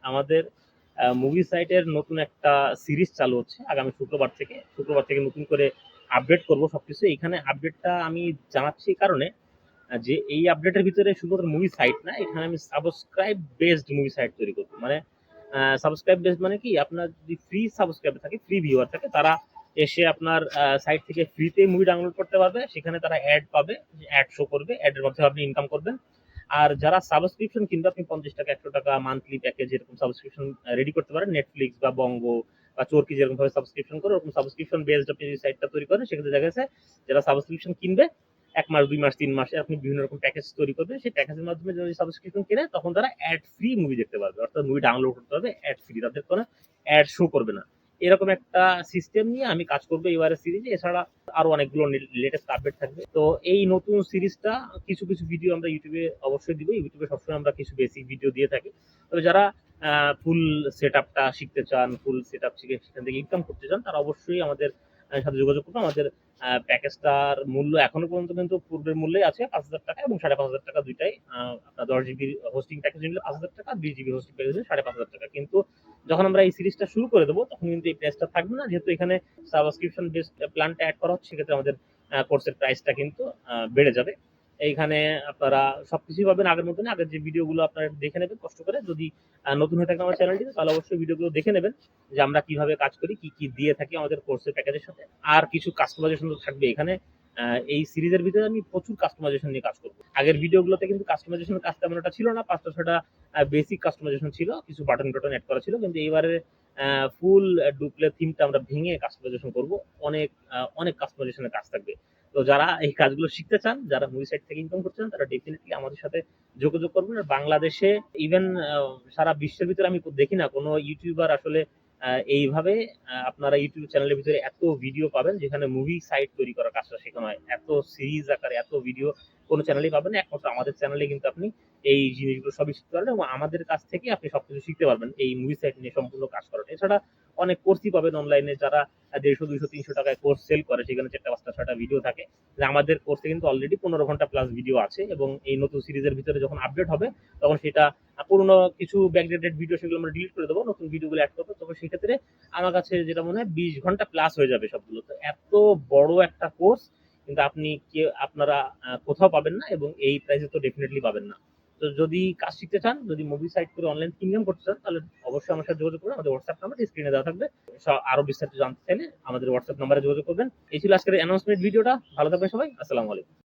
আমাদের মুভি সাইটের নতুন একটা সিরিজ চালু হচ্ছে আগামী শুক্রবার থেকে নতুন করে আপডেট করব সবকিছু। এইখানে আপডেটটা আমি জানাচ্ছি এই কারণে যে এই আপডেটের ভিতরে শুধুমাত্র মুভি সাইট না, এখানে আমি সাবস্ক্রাইব বেসড মুভি সাইট তৈরি করবো। মানে সাবস্ক্রাইব বেসড মানে কি, আপনার যদি ফ্রি সাবস্ক্রাইব থাকে, ফ্রি ভিউয়ার থাকে, তারা এসে আপনার সাইট থেকে ফ্রিতে মুভি ডাউনলোড করতে পারবে। সেখানে তারা অ্যাড পাবে, অ্যাড শো করবে, অ্যাডের মাধ্যমে আপনি ইনকাম করবেন। আর যারা সাবস্ক্রিপশন কিনবে, আপনি 50 টাকা 100 টাকা মান্থলি প্যাকেজ এরকম সাবস্ক্রিপশন রেডি করতে পারেন। নেটফ্লিক্স বা বঙ্গ বা চরকি যেরকম ভাবে সাবস্ক্রিপশন করে, ওরকম সাবস্ক্রিপশন বেসড আপনি যদি সাইটটা তৈরি করেন, সেক্ষেত্রে দেখা গেছে যারা সাবস্ক্রিপশন কিনবে 1 মাস 2 মাস 3 মাসে আপনি বিভিন্ন রকম প্যাকেজ তৈরি করবেন। সেই প্যাকেজের মাধ্যমে যদি সাবস্ক্রিপশন কিনে, তখন তারা অ্যাড ফ্রি মুভি দেখতে পারবে, অর্থাৎ মুভি ডাউনলোড করতে পারবে অ্যাড ফ্রি, তাদের কোনো অ্যাড শো করবে না। এরকম একটা সিস্টেম নিয়ে আমি কাজ করবো এবারের সিরিজে। এছাড়া আরো অনেকগুলো লেটেস্ট আপডেট থাকবে। তো এই নতুন সিরিজটা কিছু কিছু ভিডিও আমরা ইউটিউবে অবশ্যই দিব। ইউটিউবে সবসময় আমরা কিছু বেসিক ভিডিও দিয়ে থাকি। তবে যারা ফুল সেট আপটা শিখতে চান, ফুল সেট আপ শিখে সেখান থেকে ইনকাম করতে চান, তারা অবশ্যই আমাদের সাথে যোগাযোগ করবেন। আমাদের প্যাকেজটার মূল্য এখনো পর্যন্ত কিন্তু পূর্বের মূল্যেই আছে, 5,000 টাকা এবং 5,500 টাকা দুইটাই। আপনার 10 জিবি হোস্টিং প্যাকেজ নিলে 5,000 টাকা, 20 জিবি হোস্টিং প্যাকেজ নিলে 5,500 টাকা। কিন্তু যখন আমরা এই সিরিজটা শুরু করে দেবো, তখন কিন্তু এই প্রাইসটা থাকবে না, যেহেতু এখানে সাবস্ক্রিপশন বেসড প্ল্যানটা অ্যাড করা হচ্ছে। সেক্ষেত্রে আমাদের কোর্সের প্রাইসটা কিন্তু বেড়ে যাবে। এইখানে আপনারা সবকিছুই পাবেন আগের মতন। আগের যে ভিডিওগুলো আপনারা দেখে নেবেন কষ্ট করে। যদি নতুন হয়ে থাকে আমার চ্যানেলটিতে, তাহলে অবশ্যই ভিডিওগুলো দেখে নেবেন যে আমরা কিভাবে কাজ করি, কি কি দিয়ে থাকি আমাদের কোর্সের প্যাকেজের সাথে। আর কিছু কাস্টমাইজেশন তো থাকবে এখানে। এই সিরিজের ভিতরে আমি প্রচুর কাস্টমাইজেশন নিয়ে কাজ করবো। আগের ভিডিওগুলোতে কিন্তু কাস্টমাইজেশনের কাজ তেমন একটা ছিল না, 5টা 6টা বেসিক কাস্টমাইজেশন ছিল, কিছু বাটন টটন অ্যাড করা ছিল। কিন্তু এইবারে ফুল ডুপ্লে থিমটা আমরা ভেঙে কাস্টমাইজেশন করব। অনেক কাস্টমাইজেশনের কাজ থাকবে। তো যারা এই কাজগুলো শিখতে চান, যারা মুভি সাইট থেকে ইনকাম করতে চান, তারা ডেফিনেটলি আমাদের সাথে যোগাযোগ করবেন। আর বাংলাদেশে ইভেন সারা বিশ্বের ভিতরে আমি দেখি না কোনো ইউটিউবার আসলে এইভাবে আপনারা ইউটিউব চ্যানেলের ভিতরে এত ভিডিও পাবেন যেখানে মুভি সাইট তৈরি করার কাজটা শেখানো হয়। এত সিরিজ আকারে এত ভিডিও কোনো চ্যানেলেই পাবেন না। একমাত্র আমাদের চ্যানেলে কিন্তু আপনি এই জিনিসগুলো সবই শিখতে পারবেন এবং আমাদের কাছ থেকে আপনি সবকিছু শিখতে পারবেন এই মুভি সাইট নিয়ে সম্পূর্ণ কাজ করাটা। এছাড়া অনেক কোর্সই পাবেন অনলাইনে, যারা 150 200 300 টাকায় কোর্স সেল করে, সেখানে 4টা 5টা 6টা ভিডিও থাকে। আমাদের কোর্সে কিন্তু অলরেডি 15 ঘন্টা প্লাস ভিডিও আছে এবং এই নতুন সিরিজের ভিতরে যখন আপডেট হবে, তখন সেটা পুরোনো কিছু ব্যাকডেটেড ভিডিও সেগুলো আমরা ডিলিট করে দেবো, নতুন ভিডিওগুলো অ্যাড করবো। তখন সেক্ষেত্রে আমার কাছে যেটা মনে হয় 20 ঘন্টা প্লাস হয়ে যাবে সবগুলো। তো এত বড় একটা কোর্স কিন্তু আপনারা কোথাও পাবেন না এবং এই প্রাইসে তো ডেফিনেটলি পাবেন না। তো যদি কাজ শিখতে চান, যদি মুভি সাইট করে অনলাইন ইনকাম করতে চান, তাহলে অবশ্যই আমার সাথে যোগাযোগ করুন। আমাদের হোয়াটসঅ্যাপ নাম্বার স্ক্রিনে দেওয়া থাকবে। আরো বিস্তারিত জানতে চাইলে আমাদের হোয়াটসঅ্যাপ নাম্বারে যোগাযোগ করবেন। এই ছিল আজকের অ্যানাউন্সমেন্ট ভিডিওটা। ভালো থাকবেন সবাই। আসসালামু আলাইকুম।